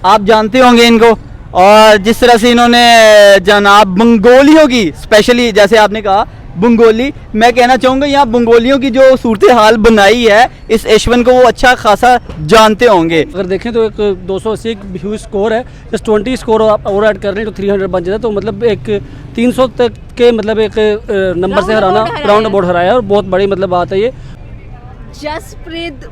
आप जानते होंगे इनको, और जिस तरह से इन्होंने जनाब बंगोलियों की, स्पेशली जैसे आपने कहा बंगोली, मैं कहना चाहूँगा यहाँ बंगोलियों की जो सूरत हाल बनाई है इस एशवन को वो अच्छा खासा जानते होंगे। अगर देखें तो एक 280 एक ह्यूज स्कोर है, जस्ट 20 स्कोर आप और ऐड कर रहे हैं तो 300 बन जाता है, तो मतलब एक 300 तक के मतलब एक नंबर से हराना, राउंड अबाउट हराया और बहुत बड़ी मतलब बात है ये। Jasprit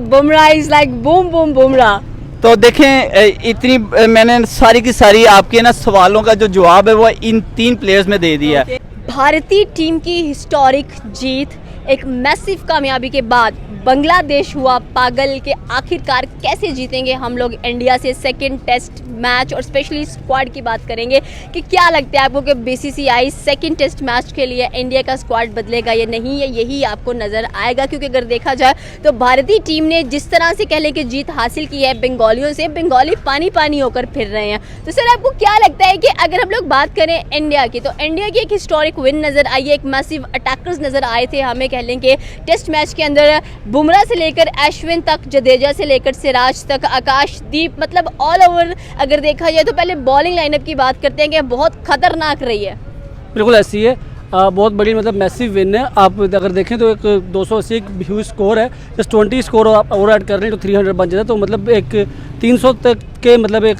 Bumrah is like boom boom Bumrah. तो देखें इतनी मैंने सारी की सारी आपके ना सवालों का जो जवाब है वो इन 3 प्लेयर्स में दे दिया है। भारतीय टीम की हिस्टोरिक जीत, एक मैसिव कामयाबी के बाद बांग्लादेश हुआ पागल के आखिरकार कैसे जीतेंगे हम लोग इंडिया से सेकंड टेस्ट मैच, और स्पेशली स्क्वाड की बात करेंगे कि क्या लगता है आपको कि बीसीसीआई सेकंड टेस्ट मैच के लिए इंडिया का स्क्वाड बदलेगा या नहीं, या यही आपको नज़र आएगा। क्योंकि अगर देखा जाए तो भारतीय टीम ने जिस तरह से कह लें कि जीत हासिल की है बंगालियों से, बंगाली पानी पानी होकर फिर रहे हैं। तो सर आपको क्या लगता है कि अगर हम लोग बात करें इंडिया की, तो इंडिया की एक हिस्टोरिक विन नज़र आई है, एक मैसिव अटैकर्स नज़र आए थे हमें कह लें कि टेस्ट मैच के अंदर, बुमराह से लेकर अश्विन तक, जडेजा से लेकर सिराज तक, आकाशदीप, मतलब ऑल ओवर अगर देखा जाए तो पहले बॉलिंग लाइनअप की बात करते हैं कि बहुत खतरनाक रही है। बिल्कुल ऐसी है, बहुत बड़ी मतलब मैसिव विन है। आप अगर देखें तो एक 280 एक ह्यूज स्कोर है, जस्ट 20 स्कोर आप और ऐड कर रहे हैं तो 300 बन जाता है, तो मतलब एक 300 तक के मतलब एक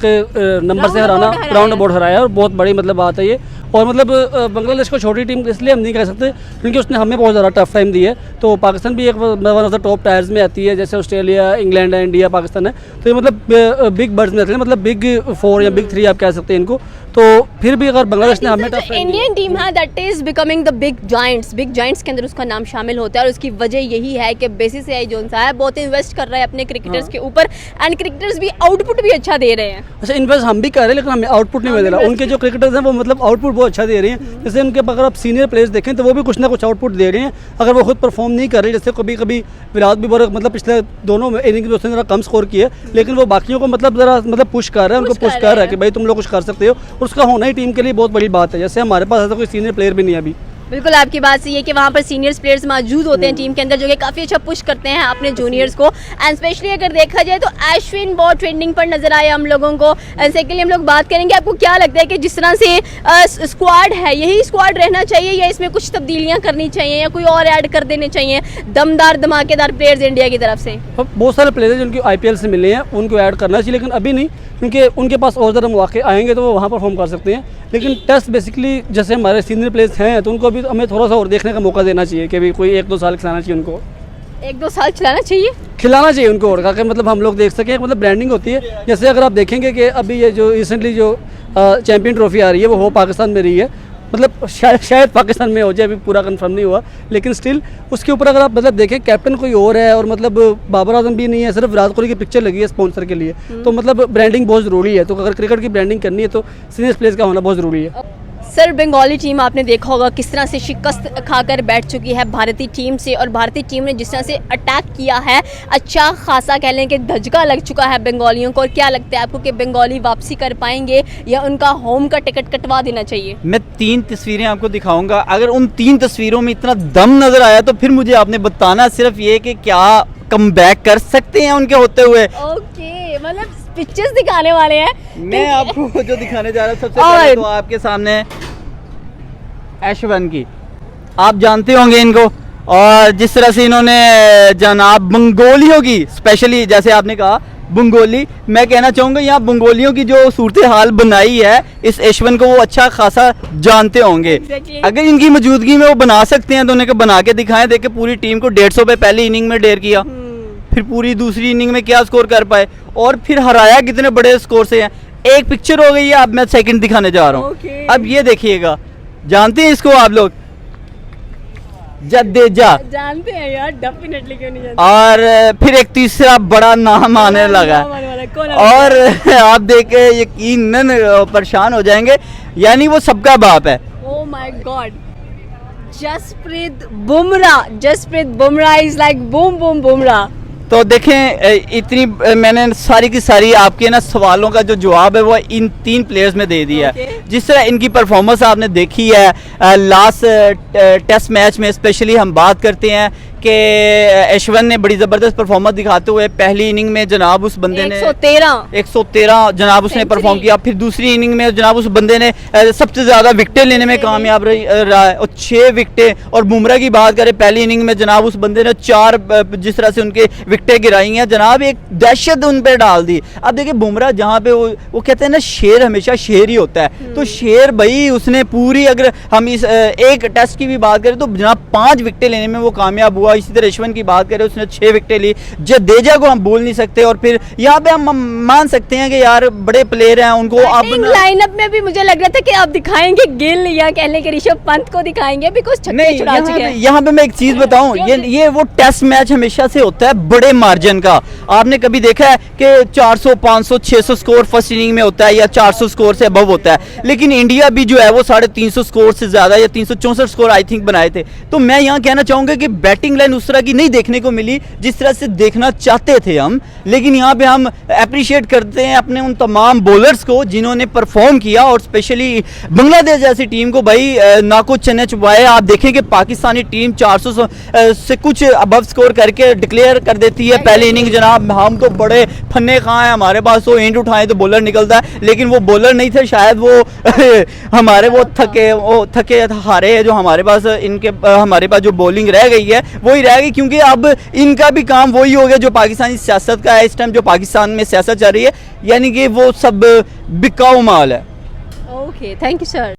नंबर से हराना, राउंड अबाउट हराया और बहुत बड़ी मतलब बात है ये। और मतलब बांग्लादेश को छोटी टीम इसलिए हम नहीं कह सकते क्योंकि उसने हमें बहुत ज़्यादा टफ टाइम दी है। तो पाकिस्तान भी एक one of the top tyres में आती है, जैसे ऑस्ट्रेलिया, इंग्लैंड है, इंडिया, पाकिस्तान है, तो ये मतलब बिग बर्ड्स में आते हैं, मतलब बिग 4 या बिग 3 आप कह सकते हैं इनको। तो फिर भी अगर बांग्लादेश ने हमें टफ इंडियन टीम है that is becoming the big giants के अंदर उसका नाम शामिल होता है, और उसकी वजह यही है कि बीसीसीआई जो है बहुत इन्वेस्ट कर रहा है अपने क्रिकेटर्स के ऊपर, एंड क्रिकेटर्स भी आउटपुट भी अच्छा दे रहे हैं। अच्छा, इन्वेस्ट हम भी कर रहे हैं लेकिन हमें आउटपुट नहीं मिल रहा। उनके जो क्रिकेटर्स हैं वो मतलब आउटपुट बहुत अच्छा दे रहे हैं। जैसे उनके अगर आप सीनियर प्लेयर्स देखें तो वो भी कुछ ना कुछ आउटपुट दे रहे हैं, अगर वो खुद परफॉर्म नहीं कर रहे। जैसे कभी कभी विराट भी मतलब पिछले दोनों इनिंग में उसने ज़रा कम स्कोर किए, लेकिन वो बाकियों को मतलब ज़रा मतलब पुश कर रहा है, उनको पुश कर रहा है कि भाई तुम लोग कुछ कर सकते हो, और उसका होना ही टीम के लिए बहुत बड़ी बात है। जैसे हमारे पास ऐसा कोई सीनियर प्लेयर भी नहीं है अभी। बिल्कुल आपकी बात सही है कि वहाँ पर सीनियर्स प्लेयर्स मौजूद होते हैं टीम के अंदर जो कि काफ़ी अच्छा पुश करते हैं अपने जूनियर्स को, एंड स्पेशली अगर देखा जाए तो अश्विन बहुत ट्रेंडिंग पर नजर आया हम लोगों को। एंड सेकेंडली हम लोग बात करेंगे, आपको क्या लगता है कि जिस तरह से स्क्वाड है यही स्क्वाड रहना चाहिए या इसमें कुछ तब्दीलियाँ करनी चाहिए या कोई और ऐड कर देने चाहिए दमदार धमाकेदार प्लेयर्स इंडिया की तरफ से? बहुत सारे प्लेयर्स जिनके IPL से मिले हैं उनको ऐड करना चाहिए, लेकिन अभी नहीं, क्योंकि उनके पास और ज़रा मौके आएंगे तो वो वहाँ परफॉर्म कर सकते हैं। लेकिन टेस्ट बेसिकली जैसे हमारे सीनियर प्लेयर्स हैं तो उनको भी हमें थोड़ा सा और देखने का मौका देना चाहिए कि भी कोई 1-2 साल खिलाना चाहिए उनको, 1-2 साल खिलाना चाहिए उनको, और ताकि मतलब हम लोग देख सकें, मतलब ब्रांडिंग होती है। जैसे अगर आप देखेंगे कि अभी ये जो रिसेंटली जो चैम्पियन ट्रॉफी आ रही है वो पाकिस्तान में रही है, मतलब शायद पाकिस्तान में हो जाए, अभी पूरा कंफर्म नहीं हुआ, लेकिन स्टिल उसके ऊपर अगर आप मतलब देखें कैप्टन कोई और है और मतलब बाबर आजम भी नहीं है, सिर्फ विराट कोहली की पिक्चर लगी है स्पॉन्सर के लिए, तो मतलब ब्रांडिंग बहुत ज़रूरी है। तो अगर क्रिकेट की ब्रांडिंग करनी है तो सीनियर प्लेयर्स का होना बहुत ज़रूरी है। सर बंगाली टीम आपने देखा होगा किस तरह से शिकस्त खाकर बैठ चुकी है भारतीय टीम से, और भारतीय टीम ने जिस तरह से अटैक किया है अच्छा खासा कह लें कि धचका लग चुका है बंगालियों को। और क्या लगता है आपको कि बंगाली वापसी कर पाएंगे या उनका होम का टिकट कटवा देना चाहिए? मैं 3 तस्वीरें आपको दिखाऊंगा, अगर उन 3 तस्वीरों में इतना दम नजर आया तो फिर मुझे आपने बताना सिर्फ ये कि क्या कम बैक कर सकते हैं उनके होते हुए। ओके, मतलब पिक्चर्स दिखाने वाले हैं। मैं आपको जो दिखाने जा रहा हूँ सबसे पहले तो आपके सामने अश्विन की, आप जानते होंगे इनको, और जिस तरह से इन्होंने जनाब बंगोलियों की, स्पेशली जैसे आपने कहा बंगोली, मैं कहना चाहूँगा यहाँ बंगोलियों की जो सूरत हाल बनाई है इस अश्विन को वो अच्छा खासा जानते होंगे। अगर इनकी मौजूदगी में वो बना सकते हैं तो उन्हें बना के दिखाएं। देखे पूरी टीम को 150 पे पहली इनिंग में ढेर किया, फिर पूरी दूसरी इनिंग में क्या स्कोर कर पाए, और फिर हराया कितने बड़े स्कोर से हैं। एक पिक्चर हो गई है, अब मैं सेकंड दिखाने जा रहा हूँ। अब ये देखिएगा, जानते हैं इसको आप लोग? जडेजा जानते हैं यार, डेफिनेटली क्यों नहीं जानते। और फिर एक तीसरा बड़ा नाम आने लगा, और आप देख के यकीनन परेशान हो जाएंगे, यानी वो सबका बाप है। Oh my God, Jasprit Bumrah is like boom boom Bumrah. तो देखें इतनी मैंने सारी की सारी आपके ना सवालों का जो जवाब है वो इन 3 प्लेयर्स में दे दिया है। जिस तरह इनकी परफॉर्मेंस आपने देखी है लास्ट टेस्ट मैच में, स्पेशली हम बात करते हैं कि यशवंत ने बड़ी ज़बरदस्त परफॉर्मेंस दिखाते हुए पहली इनिंग में जनाब उस बंदे ने 113 जनाब उसने Century। परफॉर्म किया। फिर दूसरी इनिंग में जनाब उस बंदे ने सबसे ज़्यादा विकेटें लेने में कामयाब रहा है और 6 विकेटें। और बुमराह की बात करें पहली इनिंग में जनाब उस बंदे ने 4 जिस तरह से उनके विकेटें गिराई हैं जनाब, एक दहशत उन पर डाल दी। अब देखिए बुमराह जहाँ पे वो कहते हैं ना शेर हमेशा शेर ही होता है, तो शेर भाई उसने पूरी, अगर हम इस एक टेस्ट की भी बात करें तो जनाब 5 विकेटें लेने में वो कामयाब हुआ। इसी तरह यशवंत की बात करें उसने 6 विकेटें ली। जडेजा को हम बोल नहीं सकते। और फिर यहाँ पे हम मान सकते हैं कि यार बड़े प्लेयर हैं, उनको अब लाइनअप में भी मुझे लग रहा था कि आप दिखाएंगे गिल या कहने के ऋषभ पंत को दिखाएंगे, बिकॉज छक्के नहीं, छुड़ा चुके हैं। यहाँ पे मैं एक चीज बताऊं, ये वो टेस्ट मैच हमेशा से होता है बड़े मार्जिन का। आपने कभी देखा है कि 400 500 600 स्कोर फर्स्ट इनिंग में होता है या 400 स्कोर से अबव होता है, लेकिन इंडिया भी जो है वो 350 स्कोर से ज्यादा या 364 स्कोर आई थिंक बनाए थे। तो मैं यहाँ कहना चाहूंगा कि बैटिंग लाइन उस तरह की नहीं देखने को मिली जिस तरह से देखना चाहते थे हम, लेकिन यहाँ पे हम अप्रिशिएट करते हैं अपने उन तमाम बॉलर्स को जिन्होंने परफॉर्म किया और स्पेशली बांग्लादेश जैसी टीम को भाई नाको चने चुबाए। आप देखें कि पाकिस्तानी टीम 400 से कुछ अबव स्कोर करके डिक्लेयर कर देती है पहली इनिंग। जनाब हम तो बड़े फन्ने कहाँ हैं, हमारे पास तो एंड उठाए तो बॉलर निकलता है, लेकिन वो बॉलर नहीं थे शायद, वो हमारे वो थके हारे जो हमारे पास हमारे पास जो बॉलिंग रह गई है वही रह गई, क्योंकि अब इनका भी काम वही हो गया जो पाकिस्तानी सियासत का है इस टाइम, जो पाकिस्तान में सियासत चल रही है, यानी कि वो सब बिकाऊ माल है। Okay, thank you sir.